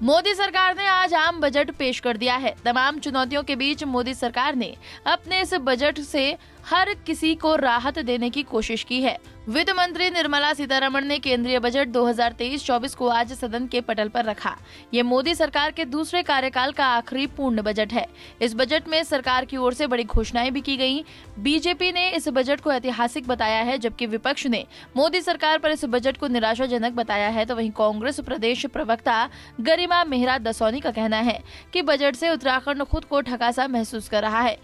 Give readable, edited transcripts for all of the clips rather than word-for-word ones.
मोदी सरकार ने आज आम बजट पेश कर दिया है। तमाम चुनौतियों के बीच मोदी सरकार ने अपने इस बजट से हर किसी को राहत देने की कोशिश की है। वित्त मंत्री निर्मला सीतारमण ने केंद्रीय बजट 2023-24 को आज सदन के पटल पर रखा। ये मोदी सरकार के दूसरे कार्यकाल का आखिरी पूर्ण बजट है। इस बजट में सरकार की ओर से बड़ी घोषणाएं भी की गयी। बीजेपी ने इस बजट को ऐतिहासिक बताया है, जबकि विपक्ष ने मोदी सरकार पर इस बजट को निराशाजनक बताया है। तो वहीं कांग्रेस प्रदेश प्रवक्ता गरिमा मेहरा दसौनी का कहना है कि बजट से उत्तराखंड खुद को ठगा सा महसूस कर रहा है।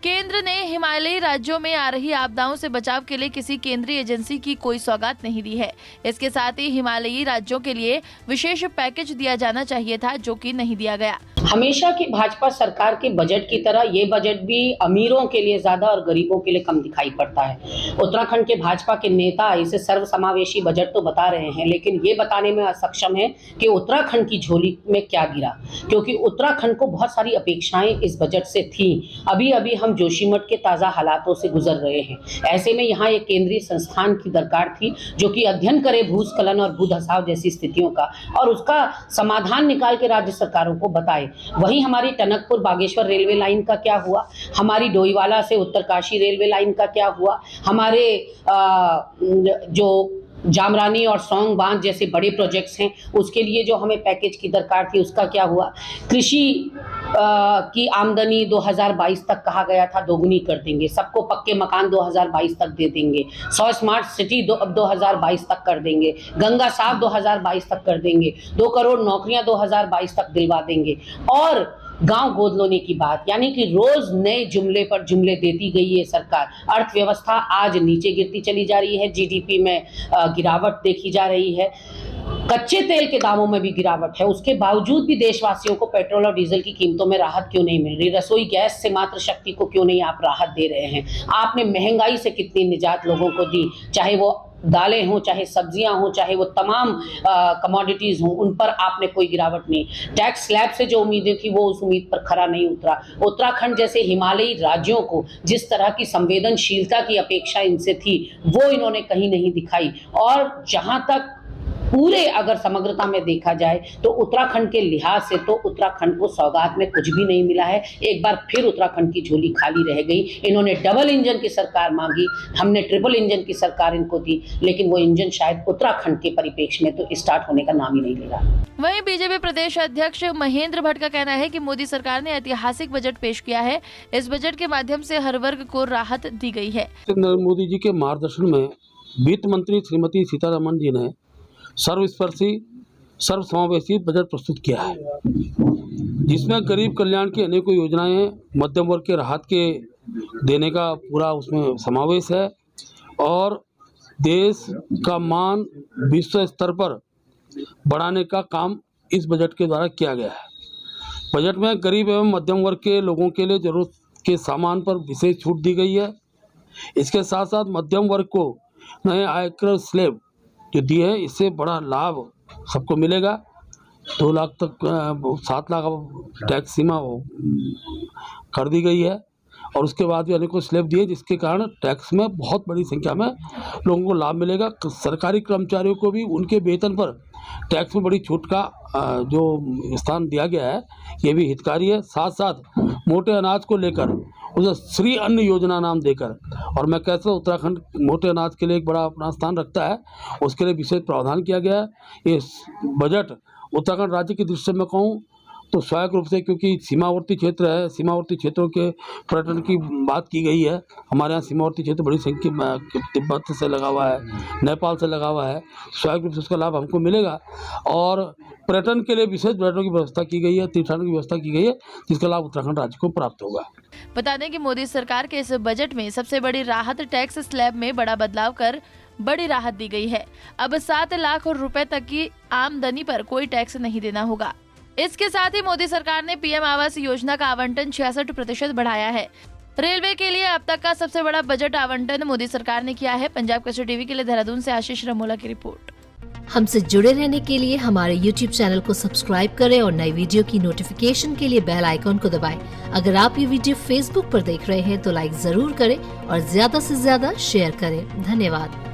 केंद्र ने हिमालयी राज्यों में आ रही आपदाओं से बचाव के लिए किसी केंद्रीय एजेंसी की कोई सौगात नहीं दी है। इसके साथ ही हिमालयी राज्यों के लिए विशेष पैकेज दिया जाना चाहिए था, जो कि नहीं दिया गया। हमेशा की भाजपा सरकार के बजट की तरह ये बजट भी अमीरों के लिए ज्यादा और गरीबों के लिए कम दिखाई पड़ता है। उत्तराखंड के भाजपा के नेता इसे सर्वसमावेशी बजट तो बता रहे हैं, लेकिन ये बताने में असक्षम है कि उत्तराखंड की झोली में क्या गिरा, क्योंकि उत्तराखंड को बहुत सारी अपेक्षाएं इस बजट से थी। अभी अभी हम जोशीमठ के ताज़ा हालातों से गुजर रहे हैं। ऐसे में यहाँ एक केंद्रीय संस्थान की दरकार थी जो कि अध्ययन करे भूस्खलन और भूधसाव जैसी स्थितियों का और उसका समाधान निकाल के राज्य सरकारों को बताए। वहीं हमारी टनकपुर बागेश्वर रेलवे लाइन का क्या हुआ, हमारी डोईवाला से उत्तरकाशी रेलवे लाइन का क्या हुआ, हमारे जो जामरानी और सौंग बांध जैसे बड़े प्रोजेक्ट्स हैं उसके लिए जो हमें पैकेज की दरकार थी उसका क्या हुआ। कृषि की आमदनी 2022 तक कहा गया था दोगुनी कर देंगे, सबको पक्के मकान 2022 तक दे देंगे, 100 स्मार्ट सिटी 2022 तक कर देंगे, गंगा साफ 2022 तक कर देंगे, 2 करोड़ नौकरियां 2022 तक दिलवा देंगे और गांव गोद लेने की बात, यानी कि रोज नए जुमले पर जुमले देती गई ये सरकार। अर्थव्यवस्था आज नीचे गिरती चली जा रही है, जीडीपी में गिरावट देखी जा रही है, कच्चे तेल के दामों में भी गिरावट है। उसके बावजूद भी देशवासियों को पेट्रोल और डीजल की कीमतों में राहत क्यों नहीं मिल रही? रसोई गैस से मात्र शक्ति को क्यों नहीं आप राहत दे रहे हैं? आपने महंगाई से कितनी निजात लोगों को दी, चाहे वो दालें हों, चाहे सब्जियां हों, चाहे वो तमाम कमोडिटीज़ हों, उन पर आपने कोई गिरावट नहीं। टैक्स स्लैब से जो उम्मीदें थी वो उस उम्मीद पर खरा नहीं उतरा। उत्तराखंड जैसे हिमालयी राज्यों को जिस तरह की संवेदनशीलता की अपेक्षा इनसे थी वो इन्होंने कहीं नहीं दिखाई। और जहां तक पूरे अगर समग्रता में देखा जाए तो उत्तराखंड के लिहाज से तो उत्तराखंड को सौगात में कुछ भी नहीं मिला है। एक बार फिर उत्तराखंड की झोली खाली रह गई। इन्होंने डबल इंजन की सरकार मांगी, हमने ट्रिपल इंजन की सरकार इनको दी, लेकिन वो इंजन शायद उत्तराखंड के परिप्रेक्ष्य में तो स्टार्ट होने का नाम ही नहीं ले रहा। वहीं बीजेपी प्रदेश अध्यक्ष महेंद्र भट्ट का कहना है कि मोदी सरकार ने ऐतिहासिक बजट पेश किया है। इस बजट के माध्यम से हर वर्ग को राहत दी गई है। नरेंद्र मोदी जी के मार्गदर्शन में वित्त मंत्री श्रीमती सीतारमण जी ने सर्वस्पर्शी सर्वसमावेशी बजट प्रस्तुत किया है, जिसमें गरीब कल्याण की अनेकों योजनाएं, मध्यम वर्ग के राहत के देने का पूरा उसमें समावेश है और देश का मान विश्व स्तर पर बढ़ाने का काम इस बजट के द्वारा किया गया है। बजट में गरीब एवं मध्यम वर्ग के लोगों के लिए जरूरत के सामान पर विशेष छूट दी गई है। इसके साथ साथ मध्यम वर्ग को नए आयकर स्लैब जो दी है, इससे बड़ा लाभ सबको मिलेगा। 2 लाख तक 7 लाख टैक्स सीमा कर दी गई है और उसके बाद भी अनेकों स्लैब दिए, जिसके कारण टैक्स में बहुत बड़ी संख्या में लोगों को लाभ मिलेगा। सरकारी कर्मचारियों को भी उनके वेतन पर टैक्स में बड़ी छूट का जो स्थान दिया गया है, ये भी हितकारी है। साथ साथ मोटे अनाज को लेकर उसे श्री अन्न योजना नाम देकर, और मैं कहता हूँ उत्तराखंड मोटे अनाज के लिए एक बड़ा अपना स्थान रखता है, उसके लिए विशेष प्रावधान किया गया है। इस बजट उत्तराखंड राज्य की दृष्टि से मैं कहूँ तो स्वाभाविक रूप से, क्योंकि सीमावर्ती क्षेत्र है, सीमावर्ती क्षेत्रों के पर्यटन की बात की गई है। हमारे यहाँ सीमावर्ती क्षेत्र बड़ी संख्या में तिब्बत से लगा हुआ है, नेपाल से लगा हुआ है, स्वाभाविक रूप से उसका लाभ हमको मिलेगा। और पर्यटन के लिए विशेष पर्यटन की व्यवस्था की गई है, तीर्थाटन की व्यवस्था की गई है, जिसका लाभ उत्तराखंड राज्य को प्राप्त होगा। बता दें कि मोदी सरकार के इस बजट में सबसे बड़ी राहत टैक्स स्लैब में बड़ा बदलाव कर बड़ी राहत दी गई है। अब 7 लाख रुपए तक की आमदनी पर कोई टैक्स नहीं देना होगा। इसके साथ ही मोदी सरकार ने पीएम आवास योजना का आवंटन 66% बढ़ाया है। रेलवे के लिए अब तक का सबसे बड़ा बजट आवंटन मोदी सरकार ने किया है। पंजाब केसरी टीवी के लिए देहरादून से आशीष रमोला की रिपोर्ट। हमसे जुड़े रहने के लिए हमारे YouTube चैनल को सब्सक्राइब करें और नई वीडियो की नोटिफिकेशन के लिए बेल आइकॉन को दबाएं। अगर आप ये वीडियो Facebook पर देख रहे हैं तो लाइक जरूर करें और ज्यादा से ज्यादा शेयर करें। धन्यवाद।